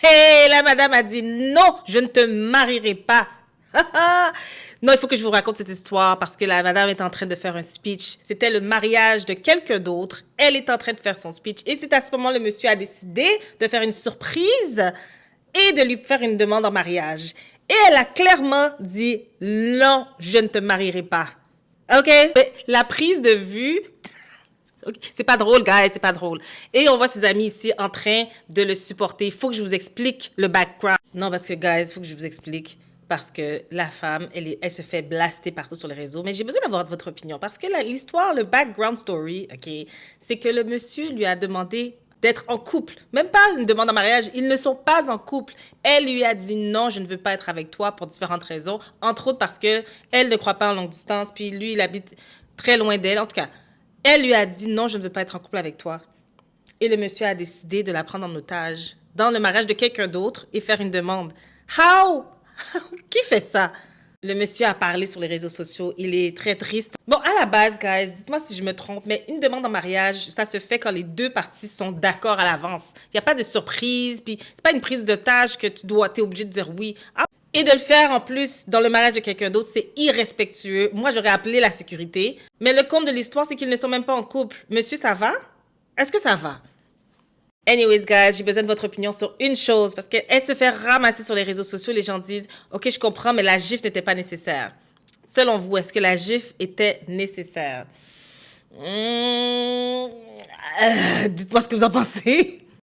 Et la madame a dit non, je ne te marierai pas. Non, il faut que je vous raconte cette histoire parce que la madame est en train de faire un speech. C'était le mariage de quelqu'un d'autre. Elle est en train de faire son speech. Et c'est à ce moment le monsieur a décidé de faire une surprise et de lui faire une demande en mariage. Et elle a clairement dit non, je ne te marierai pas. OK? Mais la prise de vue. Okay. C'est pas drôle, guys, c'est pas drôle. Et on voit ses amis ici en train de le supporter. Il faut que je vous explique le background. Non, parce que, guys, il faut que je vous explique. Parce que la femme, elle se fait blaster partout sur les réseaux. Mais j'ai besoin d'avoir votre opinion. Parce que l'histoire, le background story, OK, c'est que le monsieur lui a demandé d'être en couple. Même pas une demande en mariage. Ils ne sont pas en couple. Elle lui a dit non, je ne veux pas être avec toi pour différentes raisons. Entre autres parce que elle ne croit pas en longue distance. Puis lui, il habite très loin d'elle. En tout cas, elle lui a dit non, je ne veux pas être en couple avec toi. Et le monsieur a décidé de la prendre en otage dans le mariage de quelqu'un d'autre et faire une demande. How? Qui fait ça? Le monsieur a parlé sur les réseaux sociaux. Il est très triste. Bon, à la base, guys, dites-moi si je me trompe, mais une demande en mariage, ça se fait quand les deux parties sont d'accord à l'avance. Il n'y a pas de surprise, puis c'est pas une prise d'otage que t'es obligé de dire oui. Ah. Et de le faire en plus dans le mariage de quelqu'un d'autre, c'est irrespectueux. Moi, j'aurais appelé la sécurité. Mais le comble de l'histoire, c'est qu'ils ne sont même pas en couple. Monsieur, ça va? Est-ce que ça va? Anyways, guys, j'ai besoin de votre opinion sur une chose parce qu'elle se fait ramasser sur les réseaux sociaux. Les gens disent, OK, je comprends, mais la gifle n'était pas nécessaire. Selon vous, est-ce que la gifle était nécessaire? Dites-moi ce que vous en pensez.